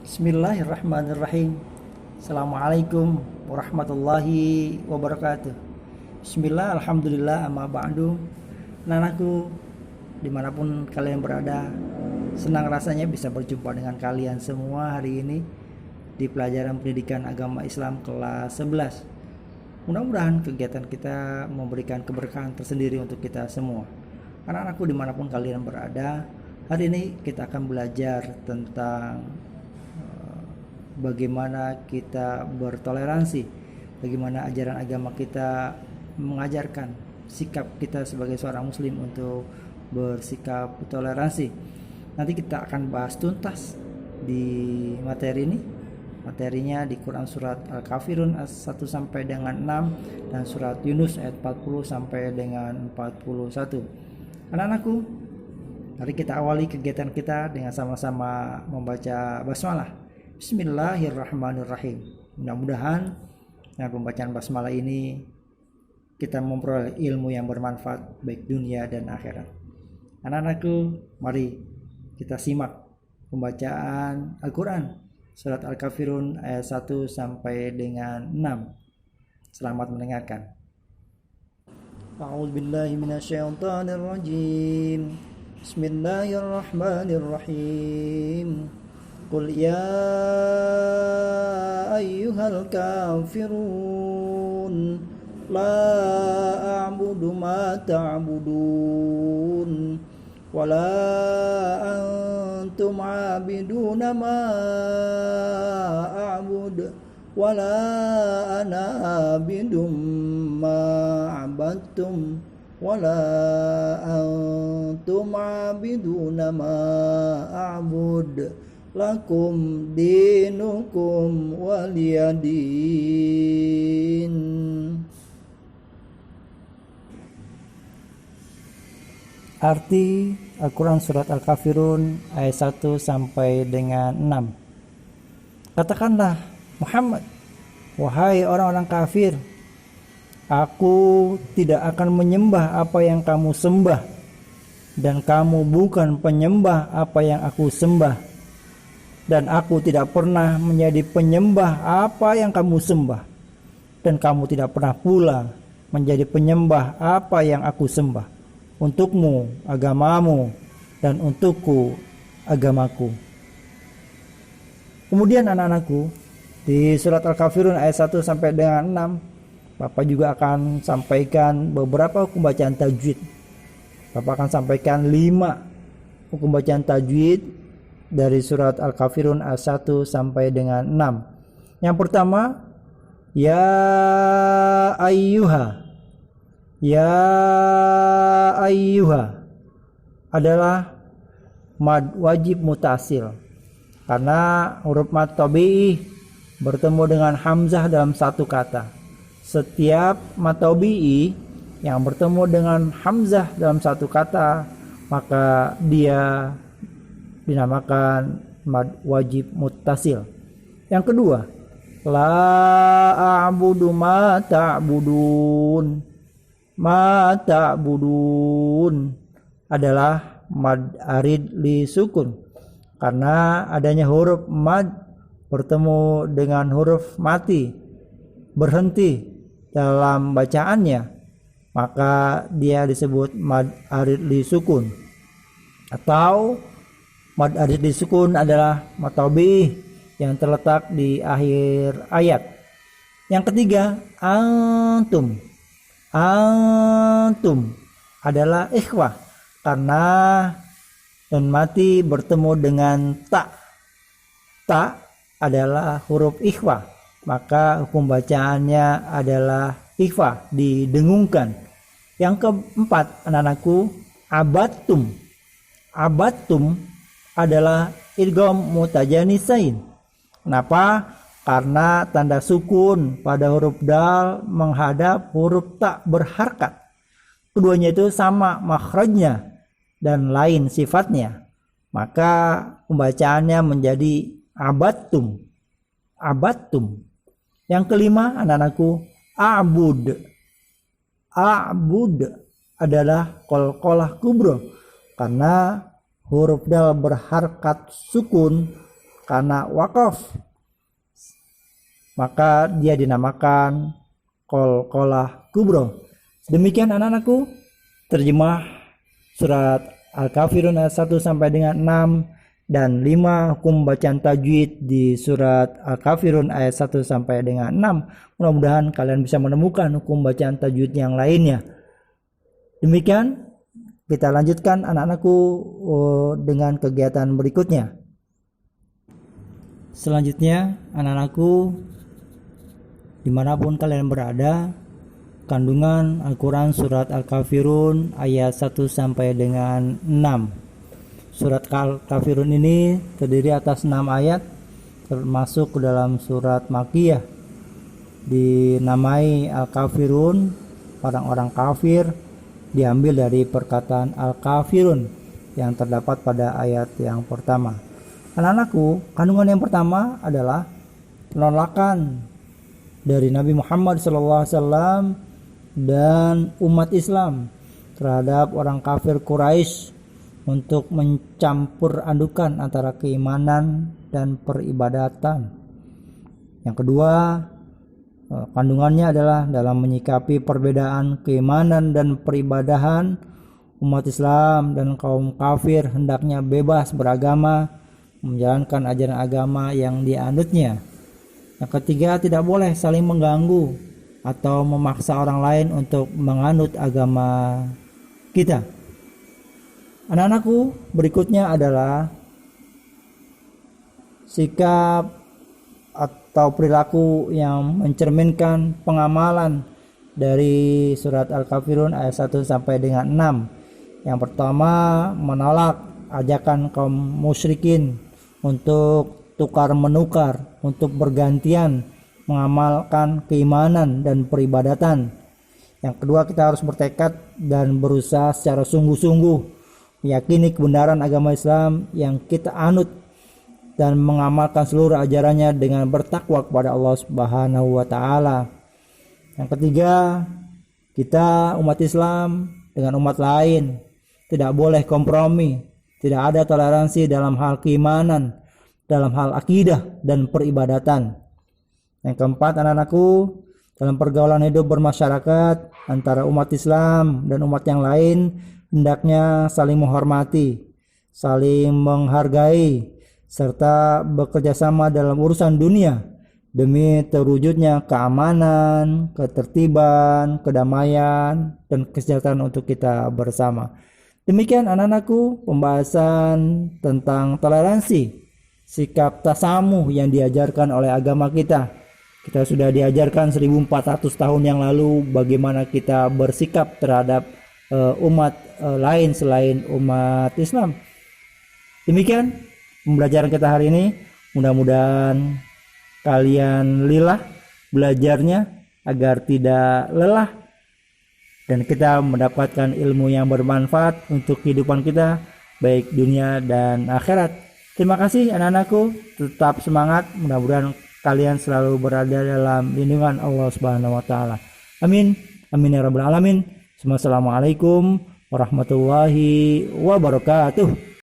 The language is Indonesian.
Bismillahirrahmanirrahim. Assalamualaikum warahmatullahi wabarakatuh. Bismillah, alhamdulillah, amma ba'du. Nanaku, dimanapun kalian berada, senang rasanya bisa berjumpa dengan kalian semua hari ini di pelajaran pendidikan agama Islam kelas 11. Mudah-mudahan kegiatan kita memberikan keberkahan tersendiri untuk kita semua. Anak-anakku dimanapun kalian berada, hari ini kita akan belajar tentang bagaimana kita bertoleransi, bagaimana ajaran agama kita mengajarkan sikap kita sebagai seorang muslim untuk bersikap toleransi. Nanti kita akan bahas tuntas di materi ini. Materinya di Quran surat Al-Kafirun ayat 1 sampai dengan 6 dan surat Yunus ayat 40 sampai dengan 41. Anak-anakku, mari kita awali kegiatan kita dengan sama-sama membaca basmalah. Bismillahirrahmanirrahim. Mudah-mudahan dengan pembacaan basmalah ini kita memperoleh ilmu yang bermanfaat baik dunia dan akhirat. Anak-anakku, mari kita simak pembacaan Al-Quran surat Al-Kafirun ayat 1 sampai dengan 6. Selamat mendengarkan. A'udzubillahi minasyaitonirrajim. Bismillahirrahmanirrahim. Qul ya ayyuhal kafirun la a'budu ma ta'budun wa la antum 'abiduna ma a'bud wa la ana 'abidum ma 'abadtum wa la antum 'abiduna ma a'bud lakum dinukum waliyadin. Arti Al-Quran surat Al-Kafirun ayat 1 sampai dengan 6. Katakanlah, Muhammad, wahai orang-orang kafir, aku tidak akan menyembah apa yang kamu sembah, dan kamu bukan penyembah apa yang aku sembah. Dan aku tidak pernah menjadi penyembah apa yang kamu sembah, dan kamu tidak pernah pula menjadi penyembah apa yang aku sembah. Untukmu agamamu, dan untukku agamaku. Kemudian anak-anakku, di surat Al-Kafirun ayat 1 sampai dengan 6, Bapak juga akan sampaikan beberapa hukum bacaan tajwid. Bapak akan sampaikan 5 hukum bacaan tajwid dari surat Al-Kafirun ayat 1 sampai dengan 6. Yang pertama, ya ayyuha. Ya ayyuha adalah mad wajib mutasil, karena huruf mad tabi'i bertemu dengan hamzah dalam satu kata. Setiap mad tabi'i yang bertemu dengan hamzah dalam satu kata, maka dia dinamakan mad wajib muttasil. Yang kedua, la a'budu ma ta'budun. Ma ta'budun adalah mad arid li sukun, karena adanya huruf mad bertemu dengan huruf mati berhenti dalam bacaannya, maka dia disebut mad arid li sukun. Atau mad arid li sukun adalah mad tabi'i yang terletak di akhir ayat. Yang ketiga, antum. Antum adalah ikhwah, karena nun mati bertemu dengan ta. Ta adalah huruf ikhwah, maka hukum bacaannya adalah ikhwah, didengungkan. Yang keempat, anak-anakku, abattum. Abattum adalah idgham mutajanisain. Kenapa? Karena tanda sukun pada huruf dal menghadap huruf ta berharkat. Keduanya itu sama makhrajnya dan lain sifatnya, maka pembacaannya menjadi abattum. Abattum. Yang kelima, anak-anakku, a'bud. A'bud adalah qalqalah kubra, karena huruf dal berharkat sukun karena wakaf, maka dia dinamakan qalqalah kubro. Demikian anak-anakku terjemah surat Al-Kafirun ayat 1 sampai dengan 6 dan 5 hukum bacaan tajwid di surat Al-Kafirun ayat 1 sampai dengan 6. Mudah-mudahan kalian bisa menemukan hukum bacaan tajwid yang lainnya. Demikian kita lanjutkan anak-anakku dengan kegiatan berikutnya. Selanjutnya anak-anakku dimanapun kalian berada, kandungan Al-Quran surat Al-Kafirun ayat 1 sampai dengan 6. Surat Al-Kafirun ini terdiri atas 6 ayat, termasuk ke dalam surat Makkiyah. Dinamai Al-Kafirun, orang-orang kafir, diambil dari perkataan Al-Kafirun yang terdapat pada ayat yang pertama. Anak-anakku, kandungan yang pertama adalah penolakan dari Nabi Muhammad SAW dan umat Islam terhadap orang kafir Quraisy untuk mencampur adukan antara keimanan dan peribadatan. Yang kedua, kandungannya adalah dalam menyikapi perbedaan keimanan dan peribadahan, umat Islam dan kaum kafir hendaknya bebas beragama, menjalankan ajaran agama yang dianutnya. Yang ketiga, tidak boleh saling mengganggu atau memaksa orang lain untuk menganut agama kita. Anak-anakku, berikutnya adalah sikap atau perilaku yang mencerminkan pengamalan dari surat Al-Kafirun ayat 1 sampai dengan 6. Yang pertama, menolak ajakan kaum musyrikin untuk tukar-menukar, untuk bergantian mengamalkan keimanan dan peribadatan. Yang kedua, kita harus bertekad dan berusaha secara sungguh-sungguh meyakini kebenaran agama Islam yang kita anut dan mengamalkan seluruh ajarannya dengan bertakwa kepada Allah Subhanahu wa taala. Yang ketiga, kita umat Islam dengan umat lain tidak boleh kompromi, tidak ada toleransi dalam hal keimanan, dalam hal akidah dan peribadatan. Yang keempat, anak-anakku, dalam pergaulan hidup bermasyarakat antara umat Islam dan umat yang lain, hendaknya saling menghormati, saling menghargai, serta bekerja sama dalam urusan dunia demi terwujudnya keamanan, ketertiban, kedamaian, dan kesejahteraan untuk kita bersama. Demikian anak-anakku pembahasan tentang toleransi, sikap tasamuh yang diajarkan oleh agama kita. Kita sudah diajarkan 1400 tahun yang lalu bagaimana kita bersikap terhadap umat lain selain umat Islam. Demikian pembelajaran kita hari ini. Mudah-mudahan kalian lillah belajarnya agar tidak lelah dan kita mendapatkan ilmu yang bermanfaat untuk kehidupan kita baik dunia dan akhirat. Terima kasih anak-anakku, tetap semangat, mudah-mudahan kalian selalu berada dalam lindungan Allah Subhanahu wa taala. Amin. Amin ya rabbal alamin. Assalamualaikum warahmatullahi wabarakatuh.